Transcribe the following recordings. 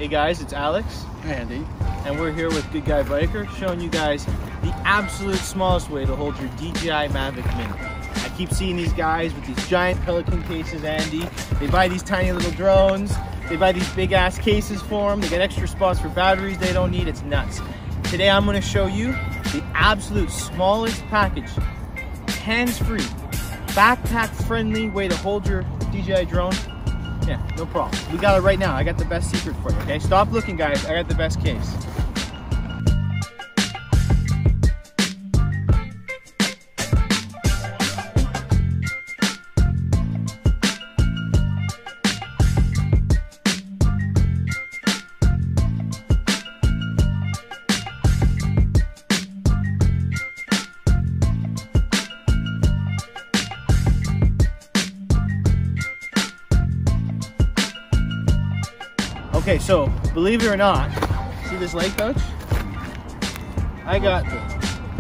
Hey guys, it's Alex. Andy. And we're here with Good Guy Biker, showing you guys the absolute smallest way to hold your DJI Mavic Mini. I keep seeing these guys with these giant Pelican cases, Andy. They buy these tiny little drones. They buy these big ass cases for them. They get extra spots for batteries they don't need. It's nuts. Today I'm going to show you the absolute smallest package, hands-free, backpack-friendly way to hold your DJI drone. Yeah, no problem. We got it right now. I got the best secret for you, okay? Stop looking, guys. I got the best case. Okay, so believe it or not, see this leg pouch? I got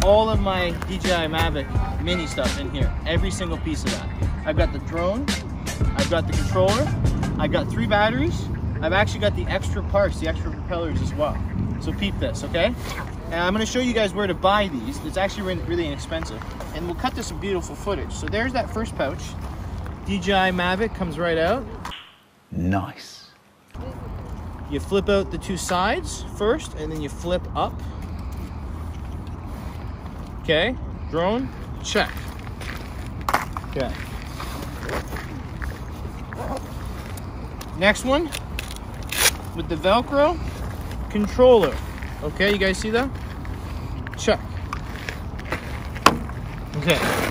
all of my DJI Mavic Mini stuff in here, every single piece of that. I've got the drone, I've got the controller, I've got 3 batteries, I've actually got the extra parts, the extra propellers as well. So peep this, okay? And I'm gonna show you guys where to buy these. It's actually really inexpensive. And we'll cut to some beautiful footage. So there's that first pouch. DJI Mavic comes right out. Nice. You flip out the 2 sides first, and then you flip up. Okay, drone, check. Okay. Next one, with the Velcro, controller. Okay, you guys see that? Check. Okay.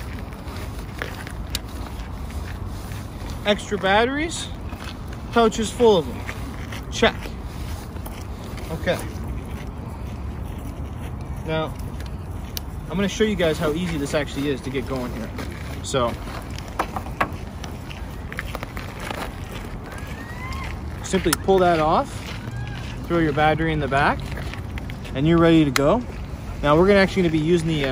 Extra batteries, pouch is full of them. Check. Okay. Now, I'm going to show you guys how easy this actually is to get going here. So, simply pull that off, throw your battery in the back, and you're ready to go. Now, we're actually going to be using the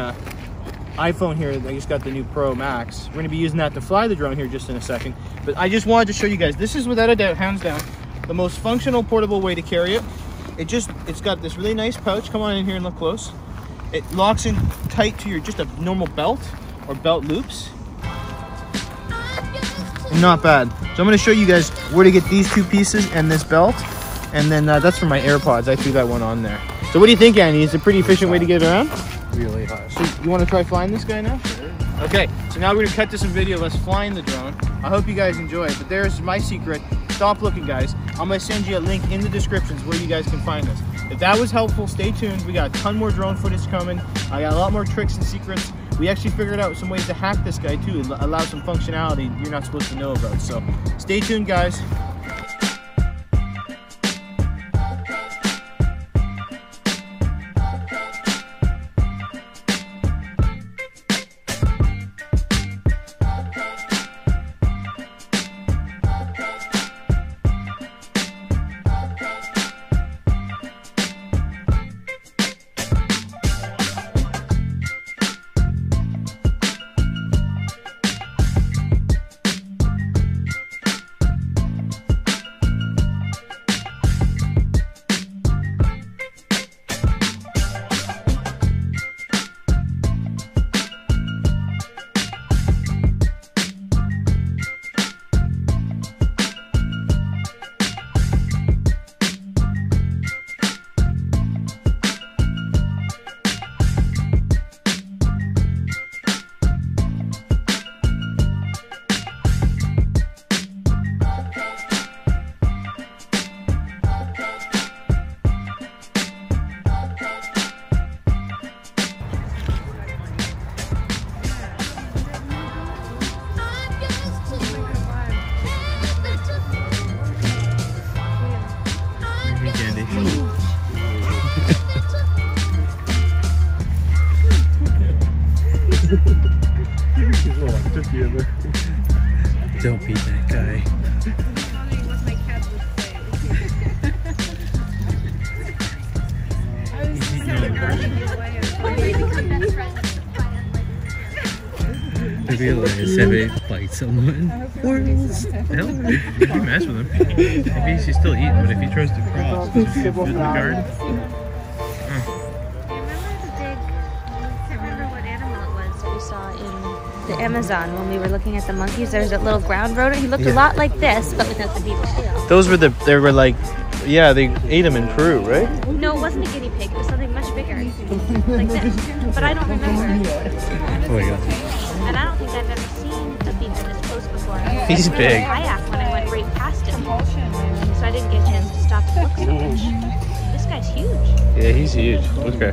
iPhone here. I just got the new Pro Max. We're going to be using that to fly the drone here just in a second. But I just wanted to show you guys, this is without a doubt, hands down, the most functional portable way to carry it. It's got this really nice pouch. Come on in here and look close. It locks in tight to your just a normal belt or belt loops. Not bad. So I'm going to show you guys where to get these 2 pieces and this belt. And then that's for my AirPods. I threw that one on there. So what do you think, Andy? Is it a pretty efficient way to get around? Really high. So you want to try flying this guy now? Sure. Okay, so now we're going to cut to some video of us flying the drone. I hope you guys enjoy it, but there's my secret. Stop looking, guys. I'm going to send you a link in the descriptions where you guys can find this. If that was helpful, stay tuned. We got a ton more drone footage coming. I got a lot more tricks and secrets. We actually figured out some ways to hack this guy too, allow some functionality you're not supposed to know about. So stay tuned, guys. realize if it bites someone. Or else. Hell, if you mess with him, maybe he's still eating, but if he tries to cross, does he go to the guard? The Amazon when we were looking at the monkeys. There's a little ground rodent. He looked a lot like this, but without the beaver tail. Those were they were like, yeah, they ate them in Peru, right? No, it wasn't a guinea pig. It was something much bigger, like this. But I don't remember. Oh my god. And I don't think I've ever seen a beaver this close before. He's big. I kayak when I went right past him, so I didn't get a chance to stop and look so much. This guy's huge. Yeah, he's huge. Okay.